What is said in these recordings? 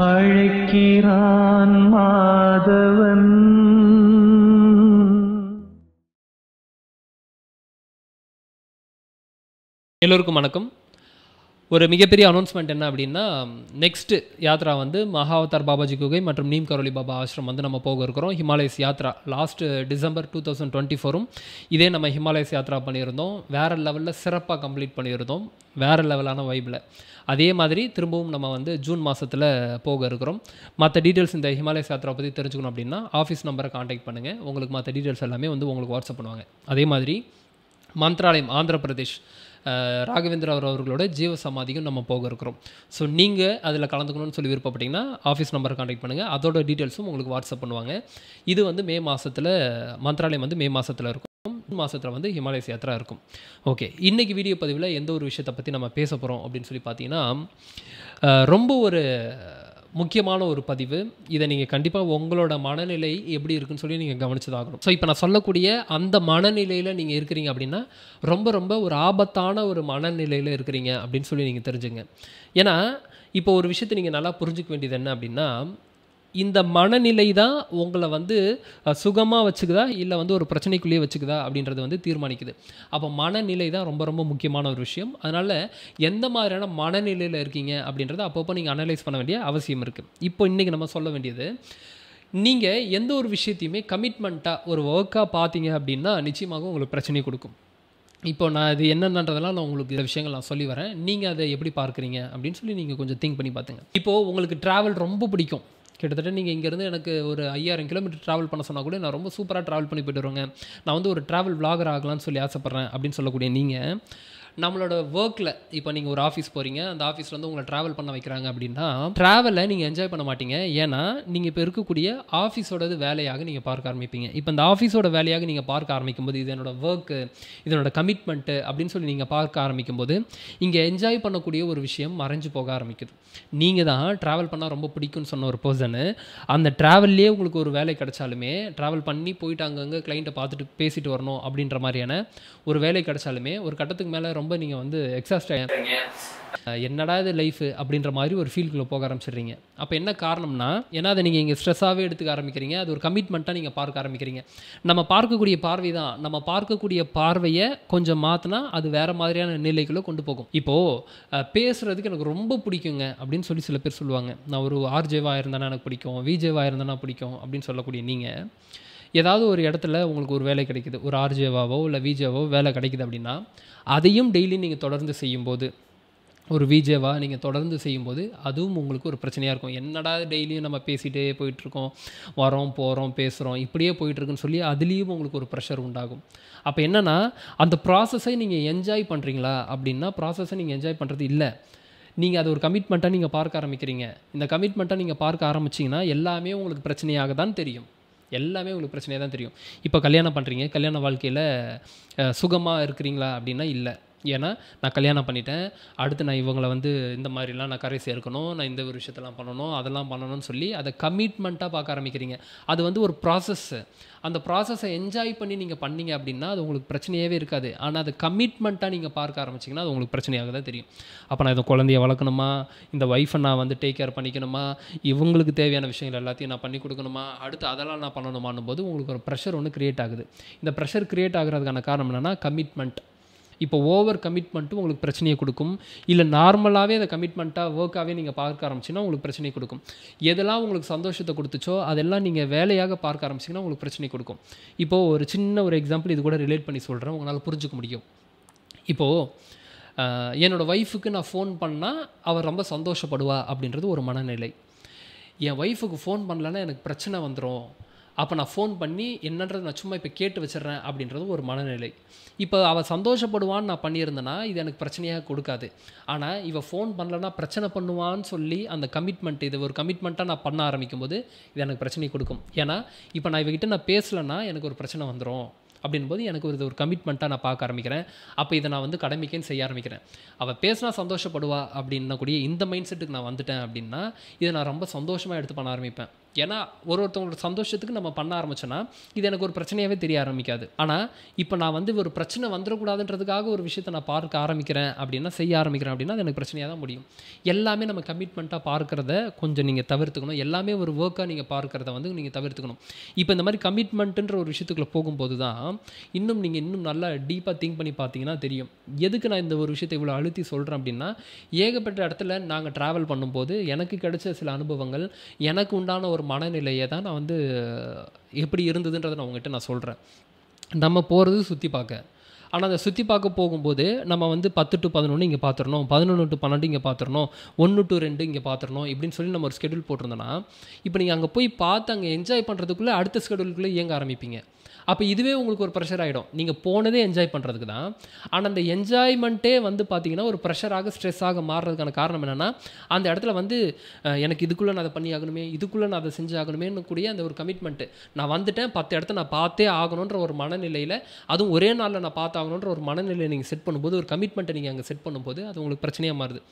அழைக்கிறான் மாதவன். எல்லோருக்கும் வணக்கம். ஒரு மிகப்பெரிய அனௌன்ஸ்மெண்ட் என்ன அப்படின்னா, நெக்ஸ்ட்டு யாத்ரா வந்து மகாவதார் பாபாஜி குகை மற்றும் நீம் கரோலி பாபா ஆசிரம் வந்து நம்ம போக இருக்கிறோம். ஹிமாலயஸ் யாத்ரா லாஸ்ட்டு டிசம்பர் 2024 இதே நம்ம ஹிமாலயஸ் யாத்ரா பண்ணியிருந்தோம். வேறு லெவலில் சிறப்பாக கம்ப்ளீட் பண்ணியிருந்தோம். வேறு லெவலான வைப்பில். அதே மாதிரி திரும்பவும் நம்ம வந்து ஜூன் மாதத்தில் போக இருக்கிறோம். மற்ற டீட்டெயில்ஸ் இந்த ஹிமாலயஸ் யாத்ரா பற்றி தெரிஞ்சுக்கணும் அப்படின்னா ஆஃபீஸ் நம்பரை காண்டாக்ட் பண்ணுங்கள். உங்களுக்கு மற்ற டீட்டெயில்ஸ் எல்லாமே வந்து உங்களுக்கு வாட்ஸ்அப் பண்ணுவாங்க. அதே மாதிரி மந்த்ராலயம் ஆந்திர பிரதேஷ் ராகவேந்திர அவர்களோட ஜீவ சமாதிக்கும் நம்ம போக இருக்கிறோம். ஸோ நீங்கள் அதில் கலந்துக்கணும்னு சொல்லி விருப்பப்பட்டீங்கன்னா ஆஃபீஸ் நம்பரை காண்டாக்ட் பண்ணுங்கள். அதோட டீட்டெயில்ஸும் உங்களுக்கு வாட்ஸ்அப் பண்ணுவாங்க. இது வந்து மே மாதத்தில் மந்த்ராலயம் வந்து மே மாதத்தில் இருக்கும். மாதத்தில் வந்து ஹிமாலயஸ் யாத்ரா இருக்கும். ஓகே, இன்றைக்கி வீடியோ பதிவில் எந்த ஒரு விஷயத்தை பற்றி நம்ம பேச போகிறோம் அப்படின்னு சொல்லி பார்த்தீங்கன்னா, ரொம்ப ஒரு முக்கியமான ஒரு பதிவு. இதை நீங்கள் கண்டிப்பாக உங்களோட மனநிலை எப்படி இருக்குன்னு சொல்லி நீங்கள் கவனிச்சதாகணும். ஸோ இப்போ நான் சொல்லக்கூடிய அந்த மனநிலையில் நீங்கள் இருக்கிறீங்க அப்படின்னா ரொம்ப ஒரு ஆபத்தான ஒரு மனநிலையில் இருக்கிறீங்க அப்படின்னு சொல்லி நீங்கள் தெரிஞ்சுங்க. ஏன்னா இப்போ ஒரு விஷயத்தை நீங்கள் நல்லா புரிஞ்சுக்க வேண்டியது என்ன அப்படின்னா, இந்த மனநிலை தான் உங்களை வந்து சுகமாக வச்சுக்குதா இல்லை வந்து ஒரு பிரச்சனைக்குள்ளேயே வச்சுக்குதா அப்படின்றது வந்து தீர்மானிக்குது. அப்போ மனநிலை தான் ரொம்ப முக்கியமான ஒரு விஷயம். அதனால் எந்த மாதிரியான மனநிலையில் இருக்கீங்க அப்படின்றத அப்பப்போ நீங்கள் அனலைஸ் பண்ண வேண்டிய அவசியம் இருக்குது. இப்போ இன்றைக்கி நம்ம சொல்ல வேண்டியது, நீங்கள் எந்த ஒரு விஷயத்தையுமே கமிட்மெண்ட்டாக ஒரு ஒர்க்காக பார்த்தீங்க அப்படின்னா நிச்சயமாக உங்களுக்கு பிரச்சனையை கொடுக்கும். இப்போ நான் இது என்னன்றதெல்லாம் நான் உங்களுக்கு இந்த விஷயங்கள் நான் சொல்லி வரேன். நீங்கள் அதை எப்படி பார்க்குறீங்க அப்படின்னு சொல்லி நீங்கள் கொஞ்சம் திங்க் பண்ணி பார்த்துங்க. இப்போது உங்களுக்கு ட்ராவல் ரொம்ப பிடிக்கும். கிட்டத்தட்ட நீங்கள் இங்கேருந்து எனக்கு ஒரு 5000 கிலோமீட்டர் ட்ராவல் பண்ண சொன்னால் கூட நான் ரொம்ப சூப்பராக ட்ராவல் பண்ணி போய்ட்டு வருவேங்க. நான் வந்து ஒரு ட்ராவல் விளாகர் ஆகலான்னு சொல்லி ஆசைப்பட்றேன் அப்படின்னு சொல்லக்கூடிய நீங்கள், நம்மளோட ஒர்க்கில் இப்போ நீங்கள் ஒரு ஆஃபீஸ் போகிறீங்க, அந்த ஆஃபீஸில் வந்து உங்களை ட்ராவல் பண்ண வைக்கிறாங்க அப்படின்னா ட்ராவலை நீங்கள் என்ஜாய் பண்ண மாட்டீங்க. ஏன்னா நீங்கள் இப்போ இருக்கக்கூடிய ஆஃபீஸோடது வேலையாக நீங்கள் பார்க்க ஆரம்பிப்பீங்க. இப்போ இந்த ஆஃபீஸோட வேலையாக நீங்கள் பார்க்க ஆரம்பிக்கும்போது, இது என்னோடய ஒர்க்கு, இதனோட கமிட்மெண்ட்டு அப்படின்னு சொல்லி நீங்கள் பார்க்க ஆரம்பிக்கும்போது இங்கே என்ஜாய் பண்ணக்கூடிய ஒரு விஷயம் மறைஞ்சு போக ஆரம்பிக்குது. நீங்கள் தான் ட்ராவல் பண்ணால் ரொம்ப பிடிக்கும்னு சொன்ன ஒரு பர்சனு, அந்த ட்ராவல்லே உங்களுக்கு ஒரு வேலை கிடைச்சாலுமே, ட்ராவல் பண்ணி போயிட்டு அங்கங்கே கிளைண்ட்டை பார்த்துட்டு பேசிட்டு வரணும் அப்படின்ற மாதிரியான ஒரு வேலை கிடைச்சாலுமே ஒரு கட்டத்துக்கு மேலே ரொம்ப நீங்கள் வந்து எக்ஸாஸ்ட் ஆகிடுறீங்க. என்னடா இது லைஃபு அப்படின்ற மாதிரி ஒரு ஃபீல்டுக்குள்ளே போக ஆரம்பிச்சிடுறீங்க. அப்போ என்ன காரணம்னா, ஏன்னா அதை நீங்கள் இங்கே ஸ்ட்ரெஸ்ஸாகவே எடுத்துக்க ஆரம்பிக்கிறீங்க. அது ஒரு கமிட்மெண்ட்டாக நீங்கள் பார்க்க ஆரம்பிக்கிறீங்க. நம்ம பார்க்கக்கூடிய பார்வை தான், நம்ம பார்க்கக்கூடிய பார்வையை கொஞ்சம் மாற்றினா அது வேறு மாதிரியான நிலைகளை கொண்டு போகும். இப்போது பேசுகிறதுக்கு எனக்கு ரொம்ப பிடிக்குங்க அப்படின்னு சொல்லி சில பேர் சொல்லுவாங்க. நான் ஒரு ஆர்ஜேவாக இருந்தேன்னா எனக்கு பிடிக்கும், விஜேவாக இருந்தேன்னா பிடிக்கும் அப்படின்னு சொல்லக்கூடிய நீங்கள், ஏதாவது ஒரு இடத்துல உங்களுக்கு ஒரு வேலை கிடைக்குது, ஒரு ஆர்ஜேவாவோ இல்லை விஜேவோ வேலை கிடைக்குது அப்படின்னா, அதையும் டெய்லி நீங்கள் தொடர்ந்து செய்யும்போது, ஒரு விஜேவா நீங்கள் தொடர்ந்து செய்யும்போது அதுவும் உங்களுக்கு ஒரு பிரச்சனையாக இருக்கும். என்னடா டெய்லியும் நம்ம பேசிகிட்டே போயிட்டுருக்கோம், வரோம் போகிறோம் பேசுகிறோம், இப்படியே போயிட்டுருக்குன்னு சொல்லி அதுலேயும் உங்களுக்கு ஒரு ப்ரெஷர் உண்டாகும். அப்போ என்னென்னா, அந்த ப்ராசஸை நீங்கள் என்ஜாய் பண்ணுறீங்களா அப்படின்னா, ப்ராசஸை நீங்கள் என்ஜாய் பண்ணுறது இல்லை. நீங்கள் அது ஒரு கமிட்மெண்ட்டாக நீங்கள் பார்க்க ஆரம்பிக்கிறீங்க. இந்த கமிட்மெண்ட்டாக நீங்கள் பார்க்க ஆரம்பிச்சிங்கன்னா எல்லாமே உங்களுக்கு பிரச்சனையாக தான் தெரியும். எல்லாமே உங்களுக்கு பிரச்சனையாக தான் தெரியும். இப்போ கல்யாணம் பண்ணுறீங்க, கல்யாண வாழ்க்கையில் சுகமாக இருக்கிறீங்களா அப்படின்னா இல்லை. ஏன்னா நான் கல்யாணம் பண்ணிட்டேன், அடுத்து நான் இவங்களை வந்து இந்த மாதிரிலாம் நான் கரை சேர்க்கணும், நான் இந்த ஒரு விஷயத்தெல்லாம் பண்ணணும், அதெல்லாம் பண்ணணும்னு சொல்லி அதை கமிட்மெண்ட்டாக பார்க்க ஆரம்பிக்கிறீங்க. அது வந்து ஒரு ப்ராசஸ்ஸு. அந்த ப்ராசஸை என்ஜாய் பண்ணி நீங்கள் பண்ணீங்க அப்படின்னா அது உங்களுக்கு பிரச்சனையாகவே இருக்காது. ஆனால் அது கமிட்மெண்ட்டாக நீங்கள் பார்க்க ஆரம்பிச்சிங்கன்னா அது உங்களுக்கு பிரச்சனையாக தான் தெரியும். அப்போ நான் இந்த குழந்தைய வளர்க்கணுமா, இந்த ஒய்ஃபை நான் வந்து டேக் கேர் பண்ணிக்கணுமா, இவங்களுக்கு தேவையான விஷயங்கள் எல்லாத்தையும் நான் பண்ணி கொடுக்கணுமா, அடுத்து அதெல்லாம் நான் பண்ணணுமான்னும் போது உங்களுக்கு ஒரு ப்ரெஷர் ஒன்று க்ரியேட் ஆகுது. இந்த ப்ரெஷர் க்ரியேட் ஆகிறதுக்கான காரணம் என்னென்னா கமிட்மெண்ட். இப்போ ஓவர் கமிட்மெண்ட்டும் உங்களுக்கு பிரச்சனையை கொடுக்கும். இல்லை நார்மலாகவே அதை கமிட்மெண்ட்டாக ஒர்க்காகவே நீங்கள் பார்க்க ஆரம்பிச்சிங்கன்னா உங்களுக்கு பிரச்சனை கொடுக்கும். எதெல்லாம் உங்களுக்கு சந்தோஷத்தை கொடுத்துச்சோ அதெல்லாம் நீங்கள் வேலையாக பார்க்க ஆரம்பிச்சிங்கன்னா உங்களுக்கு பிரச்சனை கொடுக்கும். இப்போது ஒரு சின்ன ஒரு எக்ஸாம்பிள் இது கூட ரிலேட் பண்ணி சொல்கிறேன், உங்களால் புரிஞ்சுக்க முடியும். இப்போது என்னோடய ஒய்ஃபுக்கு நான் ஃபோன் பண்ணால் அவள் ரொம்ப சந்தோஷப்படுவா அப்படின்றது ஒரு மனநிலை. என் ஒய்ஃபுக்கு ஃபோன் பண்ணலன்னா எனக்கு பிரச்சனை வந்துடும், அப்போ நான் ஃபோன் பண்ணி என்னன்றது நான் சும்மா இப்போ கேட்டு வச்சிட்றேன் அப்படின்றது ஒரு மனநிலை. இப்போ அவள் சந்தோஷப்படுவான்னு நான் பண்ணியிருந்தேன்னா இது எனக்கு பிரச்சனையாக கொடுக்காது. ஆனால் இவள் ஃபோன் பண்ணலன்னா பிரச்சனை பண்ணுவான்னு சொல்லி அந்த கமிட்மெண்ட், இது ஒரு கமிட்மெண்ட்டாக நான் பண்ண ஆரம்பிக்கும்போது இது எனக்கு பிரச்சனை கொடுக்கும். ஏன்னா இப்போ நான் இவகிட்ட நான் பேசலைன்னா எனக்கு ஒரு பிரச்சனை வந்துடும் அப்படின்போது எனக்கு ஒரு கமிட்மெண்ட்டாக நான் பார்க்க ஆரம்பிக்கிறேன். அப்போ இதை நான் வந்து கடமைக்கேன்னு செய்ய ஆரம்பிக்கிறேன். அவள் பேசினா சந்தோஷப்படுவா அப்படின்னா கூடிய இந்த மைண்ட் செட்டுக்கு நான் வந்துட்டேன் அப்படின்னா இதை நான் ரொம்ப சந்தோஷமாக எடுத்து பண்ண ஆரம்பிப்பேன். ஏன்னா ஒருத்தவங்களோட சந்தோஷத்துக்கு நம்ம பண்ண ஆரம்பிச்சோன்னா இது எனக்கு ஒரு பிரச்சனையாகவே தெரிய ஆரம்பிக்காது. ஆனால் இப்போ நான் வந்து ஒரு பிரச்சனை வந்துடக்கூடாதுன்றதுக்காக ஒரு விஷயத்தை நான் பார்க்க ஆரம்பிக்கிறேன் அப்படின்னா, செய்ய ஆரம்பிக்கிறேன் அப்படின்னா, அது எனக்கு பிரச்சனையாக தான் முடியும். எல்லாமே நம்ம கமிட்மெண்ட்டாக பார்க்குறத கொஞ்சம் நீங்கள் தவிர்த்துக்கணும். எல்லாமே ஒரு ஒர்க்காக நீங்கள் பார்க்குறத வந்து நீங்கள் தவிர்த்துக்கணும். இப்போ இந்த மாதிரி கமிட்மெண்ட்டுன்ற ஒரு விஷயத்துக்குள்ளே போகும்போது தான் இன்னும் நல்லா டீப்பாக திங்க் பண்ணி பார்த்தீங்கன்னா தெரியும். எதுக்கு நான் இந்த ஒரு விஷயத்தை இவ்வளோ அழுத்தி சொல்கிறேன் அப்படின்னா, ஏகப்பட்ட இடத்துல நாங்கள் ட்ராவல் பண்ணும்போது எனக்கு கிடைச்ச சில அனுபவங்கள், எனக்கு உண்டான ஒரு மனநிலையை தான் நான் வந்து எப்படி இருந்ததுன்றதை நான் உங்ககிட்ட நான் சொல்கிறேன். நம்ம போகிறது சுற்றி பார்க்க. ஆனால் அந்த சுற்றி பார்க்க போகும்போது நம்ம வந்து 10 to 11 இங்கே பார்த்துடணும், 11 to 12 இங்கே பார்த்துடணும், 1 to 2 இங்கே பார்த்துடணும் இப்படின்னு சொல்லி நம்ம ஒரு ஸ்கெடியூல் போட்டிருந்தோன்னா, இப்போ நீங்கள் அங்கே போய் பார்த்து அங்கே என்ஜாய் பண்ணுறதுக்குள்ளே அடுத்த ஸ்கெடியூலுக்குள்ளே இயங்க ஆரம்பிப்பீங்க. அப்போ இதுவே உங்களுக்கு ஒரு ப்ரெஷர் ஆகிடும். நீங்கள் போனதே என்ஜாய் பண்ணுறதுக்கு தான். ஆனால் அந்த என்ஜாய்மெண்ட்டே வந்து பார்த்தீங்கன்னா ஒரு ப்ரெஷராக ஸ்ட்ரெஸ்ஸாக மாறுறதுக்கான காரணம் என்னென்னா, அந்த இடத்துல வந்து எனக்கு இதுக்குள்ளே நான் அதை பண்ணி ஆகணுமே, இதுக்குள்ளே நான் அதை செஞ்சு ஆகணுமேனு கூடிய அந்த ஒரு கமிட்மெண்ட்டு. நான் வந்துட்டேன் 10 இடத்த நான் பார்த்தே ஆகணுன்ற ஒரு மனநிலையில், அதுவும் ஒரே நாளில் நான் பார்த்தாகணுன்ற ஒரு மனநிலையை நீங்கள் செட் பண்ணும்போது, ஒரு கமிட்மெண்ட்டை நீங்கள் அங்கே செட் பண்ணும்போது அது உங்களுக்கு பிரச்சனையாக மாறுது.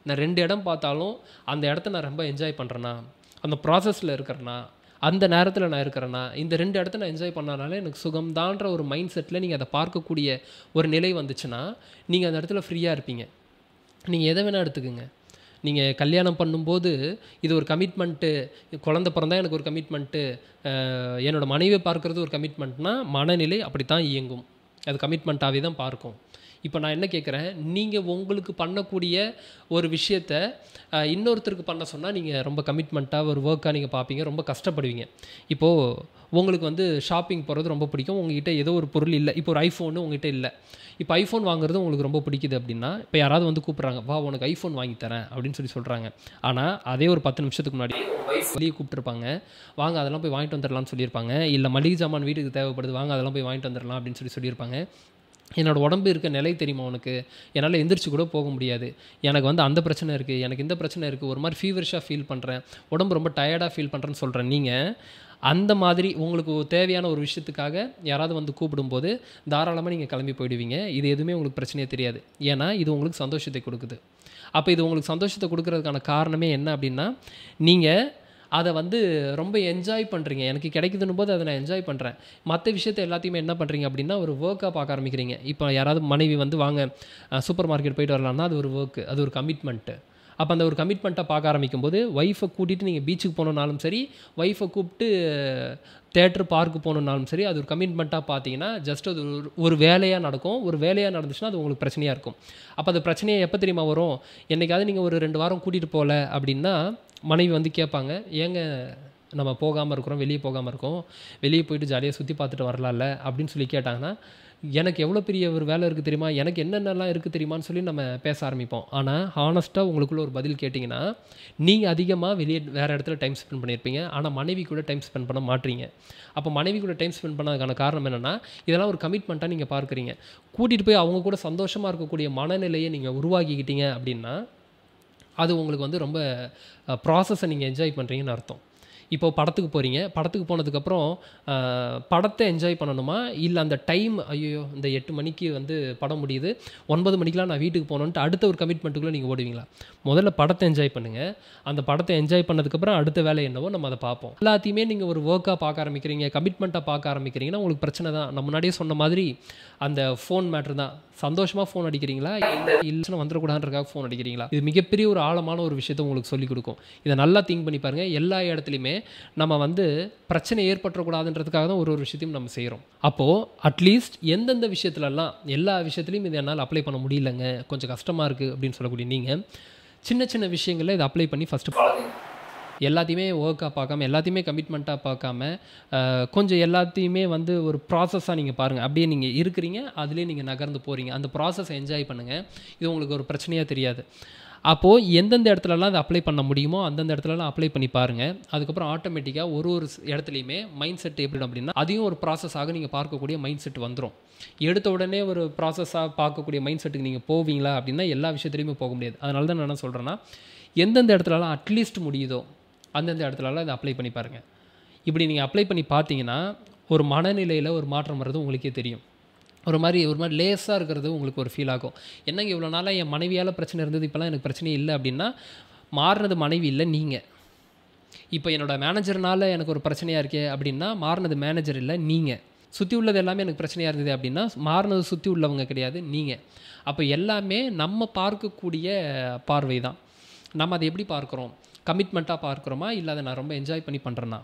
நான் 2 இடம் பார்த்தாலும் அந்த இடத்த நான் ரொம்ப என்ஜாய் பண்ணுறேன்னா, அந்த ப்ராசஸில் இருக்கிறேன்னா, அந்த நேரத்தில் நான் இருக்கிறேன்னா, இந்த 2 இடத்த நான் என்ஜாய் பண்ணனால எனக்கு சுகம்தான்ற ஒரு மைண்ட் செட்டில் நீங்கள் அதை பார்க்கக்கூடிய ஒரு நிலை வந்துச்சுன்னா, நீங்கள் அந்த இடத்துல ஃப்ரீயாக இருப்பீங்க. நீங்கள் எதை வேணால் எடுத்துக்கோங்க. நீங்கள் கல்யாணம் பண்ணும்போது இது ஒரு கமிட்மெண்ட்டு, குழந்தை பிறந்தா எனக்கு ஒரு கமிட்மெண்ட்டு, என்னோடய மனைவியை பார்க்குறது ஒரு கமிட்மெண்ட்னா, மனநிலை அப்படி தான் இயங்கும். அது கமிட்மெண்ட்டாகவே தான் பார்க்கும். இப்போ நான் என்ன கேட்குறேன், நீங்கள் உங்களுக்கு பண்ணக்கூடிய ஒரு விஷயத்த இன்னொருத்தருக்கு பண்ண சொன்னால் நீங்கள் ரொம்ப கமிட்மெண்ட்டாக ஒரு ஒர்க்காக நீங்கள் பார்ப்பீங்க, ரொம்ப கஷ்டப்படுவீங்க. இப்போது உங்களுக்கு வந்து ஷாப்பிங் போகிறது ரொம்ப பிடிக்கும், உங்ககிட்ட ஏதோ ஒரு பொருள் இல்லை. இப்போ ஒரு ஐஃபோனு உங்ககிட்ட இல்லை. இப்போ ஐஃபோன் வாங்குறது உங்களுக்கு ரொம்ப பிடிக்குது அப்படின்னா, இப்போ யாராவது வந்து கூப்பிட்றாங்க, வா உனக்கு ஐஃபோன் வாங்கி தரேன் அப்படின்னு சொல்கிறாங்க. ஆனால் அதே ஒரு 10 நிமிஷத்துக்கு முன்னாடி வெளியே கூப்பிட்டுருப்பாங்க, வாங்க அதெல்லாம் போய் வாங்கிட்டு வந்துடலாம்னு சொல்லியிருப்பாங்க. இல்லை மளிகை சாமான் வீட்டுக்கு தேவைப்படுது, வாங்க அதெல்லாம் போய் வாங்கிட்டு வந்துடலாம் அப்படின்னு சொல்லியிருப்பாங்க. என்னோடய உடம்பு இருக்க நிலை தெரியுமா உனக்கு, என்னால் எந்திரிச்சு கூட போக முடியாது, எனக்கு வந்து அந்த பிரச்சனை இருக்குது, எனக்கு இந்த பிரச்சனை இருக்குது, ஒரு மாதிரி ஃபீவரிஷாக ஃபீல் பண்ணுறேன், உடம்பு ரொம்ப டயர்டாக ஃபீல் பண்ணுறேன்னு சொல்கிறேன். நீங்கள் அந்த மாதிரி உங்களுக்கு தேவையான ஒரு விஷயத்துக்காக யாராவது வந்து கூப்பிடும்போது தாராளமாக நீங்கள் கிளம்பி போயிடுவீங்க. இது எதுவுமே உங்களுக்கு பிரச்சனையே தெரியாது. ஏன்னா இது உங்களுக்கு சந்தோஷத்தை கொடுக்குது. அப்போ இது உங்களுக்கு சந்தோஷத்தை கொடுக்கறதுக்கான காரணமே என்ன அப்படின்னா, நீங்கள் அதை வந்து ரொம்ப என்ஜாய் பண்ணுறீங்க. எனக்கு கிடைக்குதுன்னு போது அதை நான் என்ஜாய் பண்ணுறேன். மற்ற விஷயத்தை எல்லாத்தையுமே என்ன பண்ணுறீங்க அப்படின்னா, ஒரு ஒர்க்காக பார்க்க ஆரம்பிக்கிறீங்க. இப்போ யாராவது மனைவி வந்து வாங்க சூப்பர் மார்க்கெட் போயிட்டு வரலாம்னா அது ஒரு ஒர்க்கு, அது ஒரு கமிட்மெண்ட்டு. அப்போ அந்த ஒரு கமிட்மெண்ட்டாக பார்க்க ஆரம்பிக்கும்போது, ஒய்ஃபை கூட்டிகிட்டு நீங்கள் பீச்சுக்கு போகணுன்னாலும் சரி, ஒய்ஃபை கூப்பிட்டு தேட்டர் பார்க்கு போகணுன்னாலும் சரி, அது ஒரு கமிட்மெண்ட்டாக பார்த்தீங்கன்னா ஜஸ்ட் அது ஒரு வேலையாக நடக்கும். ஒரு வேலையாக நடந்துச்சுன்னா அது உங்களுக்கு பிரச்சனையாக இருக்கும். அப்போ அது பிரச்சனையை எப்போ தெரியுமா வரும், என்றைக்காவது நீங்கள் ஒரு 2 வாரம் கூட்டிகிட்டு போகல அப்படின்னா மனைவி வந்து கேட்பாங்க, ஏங்க நம்ம போகாமல் இருக்கிறோம், வெளியே போகாமல் இருக்கோம், வெளியே போயிட்டு ஜாலியாக சுற்றி பார்த்துட்டு வரலாம்ல அப்படின்னு சொல்லி கேட்டாங்கன்னா, எனக்கு எவ்வளோ பெரிய ஒரு வேலை இருக்குது தெரியுமா, எனக்கு என்னென்னலாம் இருக்குது தெரியுமான்னு சொல்லி நம்ம பேச ஆரம்பிப்போம். ஆனால் ஹானஸ்ட்டாக உங்களுக்குள்ள ஒரு பதில் கேட்டிங்கன்னா, நீங்கள் அதிகமாக வெளியே வேறு இடத்துல டைம் ஸ்பெண்ட் பண்ணியிருப்பீங்க, ஆனால் மனைவி கூட டைம் ஸ்பெண்ட் பண்ண மாட்டீங்க. அப்போ மனைவி கூட டைம் ஸ்பெண்ட் பண்ணதுக்கான காரணம் என்னென்னா, இதெல்லாம் ஒரு கமிட்மெண்ட்டாக நீங்கள் பார்க்குறீங்க. கூட்டிகிட்டு போய் அவங்க கூட சந்தோஷமாக இருக்கக்கூடிய மனநிலையை நீங்கள் உருவாக்கிக்கிட்டீங்க அப்படின்னா, அது உங்களுக்கு வந்து ரொம்ப ப்ராசஸை நீங்கள் என்ஜாய் பண்ணுறீங்கன்னு அர்த்தம். இப்போ படத்துக்கு போகிறீங்க, படத்துக்கு போனதுக்கப்புறம் படத்தை என்ஜாய் பண்ணணுமா, இல்லை அந்த டைம் ஐயோ இந்த 8 மணிக்கு வந்து படம் முடியுது, 9 மணிக்கெலாம் நான் வீட்டுக்கு போகணுன்ட்டு அடுத்த ஒரு கமிட்மெண்ட்டுக்குள்ளே நீங்கள் ஓடுவீங்களா? முதல்ல படத்தை என்ஜாய் பண்ணுங்கள். அந்த படத்தை என்ஜாய் பண்ணதுக்கப்புறம் அடுத்த வேலை என்னவோ நம்ம அதை பார்ப்போம். எல்லாத்தையுமே நீங்கள் ஒரு ஒர்க்காக பார்க்க ஆரம்பிக்கிறீங்க, கமிட்மெண்ட்டாக பார்க்க ஆரம்பிக்கிறீங்கன்னா உங்களுக்கு பிரச்சனை தான். நான் முன்னாடியே சொன்ன மாதிரி அந்த ஃபோன் மேட்ரு தான். சந்தோஷமாக ஃபோன் அடிக்கிறீங்களா, இல்லை வந்துடக்கூடாதுன்றக்காக ஃபோன் அடிக்கிறீங்களா? இது மிகப்பெரிய ஒரு ஆழமான ஒரு விஷயத்தை உங்களுக்கு சொல்லிக் கொடுக்கும். இதை நல்லா திங்க் பண்ணி பாருங்கள். எல்லா இடத்துலையுமே நம்ம வந்து பிரச்சனை ஏற்பட்டக்கூடாதுன்றதுக்காக தான் ஒரு விஷயத்தையும் நம்ம செய்கிறோம். அப்போது அட்லீஸ்ட் எந்தெந்த விஷயத்துலலாம், எல்லா விஷயத்துலையும் இது என்னால் அப்ளை பண்ண முடியலைங்க, கொஞ்சம் கஷ்டமாக இருக்குது அப்படின்னு சொல்லக்கூடிய நீங்கள் சின்ன சின்ன விஷயங்களில் இதை அப்ளை பண்ணி ஃபஸ்ட்டு பாருங்கள். எல்லாத்தையுமே ஒர்க்காக பார்க்காம, எல்லாத்தையுமே கமிட்மெண்ட்டாக பார்க்காம, கொஞ்சம் எல்லாத்தையுமே வந்து ஒரு ப்ராசஸாக நீங்கள் பாருங்கள். அப்படியே நீங்கள் இருக்கிறீங்க, அதுலேயே நீங்கள் நகர்ந்து போகிறீங்க. அந்த ப்ராசஸை என்ஜாய் பண்ணுங்கள். இது உங்களுக்கு ஒரு பிரச்சனையாக தெரியாது. அப்போது எந்தெந்த இடத்துலலாம் அதை அப்ளை பண்ண முடியுமோ அந்தந்த இடத்துலலாம் அப்ளை பண்ணி பாருங்கள். அதுக்கப்புறம் ஆட்டோமேட்டிக்காக ஒரு இடத்துலையுமே மைண்ட் செட் எப்படி அப்படின்னா, அதையும் ஒரு ப்ராசஸாக நீங்கள் பார்க்கக்கூடிய மைண்ட் செட் வந்துடும். எடுத்த உடனே ஒரு ப்ராசஸாக பார்க்கக்கூடிய மைண்ட் செட்டுக்கு நீங்கள் போவீங்களா அப்படின்னா எல்லா விஷயத்துலையுமே போக முடியாது. அதனால தான் நான் என்ன சொல்கிறேன்னா, எந்தெந்த இடத்துலலாம் அட்லீஸ்ட் முடியுதோ அந்தந்த இடத்துலலாம் இதை அப்ளை பண்ணி பாருங்கள். இப்படி நீங்கள் அப்ளை பண்ணி பார்த்தீங்கன்னா ஒரு மனநிலையில் ஒரு மாற்றம் வர்றது உங்களுக்கே தெரியும். ஒரு மாதிரி லேஸாக இருக்கிறது உங்களுக்கு ஒரு ஃபீல் ஆகும். என்னங்க இவ்வளோ நாளாக என் மனைவியால் பிரச்சனை இருந்தது, இப்போலாம் எனக்கு பிரச்சனையே இல்லை அப்படின்னா, மாறுறது மனைவி இல்லை நீங்கள். இப்போ என்னோட மேனேஜர்னால எனக்கு ஒரு பிரச்சனையாக இருக்கே அப்படின்னா மாறினது மேனேஜர் இல்லை, நீங்கள். சுற்றி உள்ளது எல்லாமே எனக்கு பிரச்சனையாக இருந்தது அப்படின்னா மாறினது சுற்றி உள்ளவங்க கிடையாது, நீங்கள். அப்போ எல்லாமே நம்ம பார்க்கக்கூடிய பார்வை தான். நம்ம அதை எப்படி பார்க்குறோம்? கமிட்மெண்ட்டாக பார்க்குறோமா, இல்லை அதை நான் ரொம்ப என்ஜாய் பண்ணி பண்ணுறேன்னா?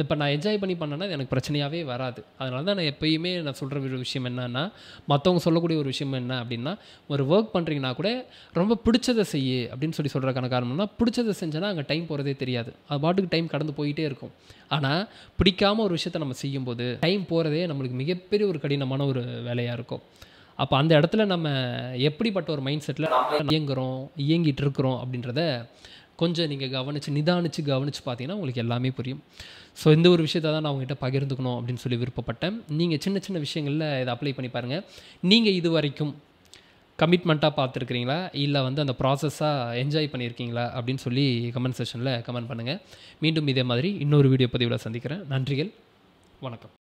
இப்போ நான் என்ஜாய் பண்ணி பண்ணேன்னா அது எனக்கு பிரச்சனையாகவே வராது. அதனால தான் நான் எப்பயுமே நான் சொல்கிற ஒரு விஷயம் என்னன்னா, மற்றவங்க சொல்லக்கூடிய ஒரு விஷயம் என்ன அப்படின்னா, ஒரு ஒர்க் பண்ணுறீங்கன்னா கூட ரொம்ப பிடிச்சதை செய்யு அப்படின்னு சொல்கிறதுக்கான காரணம்னா, பிடிச்சதை செஞ்சேன்னா அங்கே டைம் போகிறதே தெரியாது. அது பாட்டுக்கு டைம் கடந்து போயிட்டே இருக்கும். ஆனால் பிடிக்காமல் ஒரு விஷயத்தை நம்ம செய்யும்போது டைம் போகிறதே நம்மளுக்கு மிகப்பெரிய ஒரு கடினமான ஒரு வேலையாக இருக்கும். அப்போ அந்த இடத்துல நம்ம எப்படிப்பட்ட ஒரு மைண்ட் செட்டில் இயங்கிட்டு இருக்கிறோம் அப்படின்றத கொஞ்சம் நீங்கள் நிதானித்து கவனித்து பார்த்தீங்கன்னா உங்களுக்கு எல்லாமே புரியும். ஸோ இந்த ஒரு விஷயத்தை தான் நான் உங்ககிட்ட பகிர்ந்துக்கணும் அப்படின்னு சொல்லி விருப்பப்பட்டேன். நீங்கள் சின்ன சின்ன விஷயங்களில் இதை அப்ளை பண்ணி பாருங்கள். நீங்கள் இது வரைக்கும் கமிட்மெண்ட்டாக பார்த்துருக்கிறீங்களா, இல்லை அந்த ப்ராசஸாக என்ஜாய் பண்ணியிருக்கீங்களா அப்படின்னு சொல்லி கமெண்ட் செக்ஷனில் கமெண்ட் பண்ணுங்கள். மீண்டும் இதே மாதிரி இன்னொரு வீடியோ பதிவில் சந்திக்கிறேன். நன்றிகள், வணக்கம்.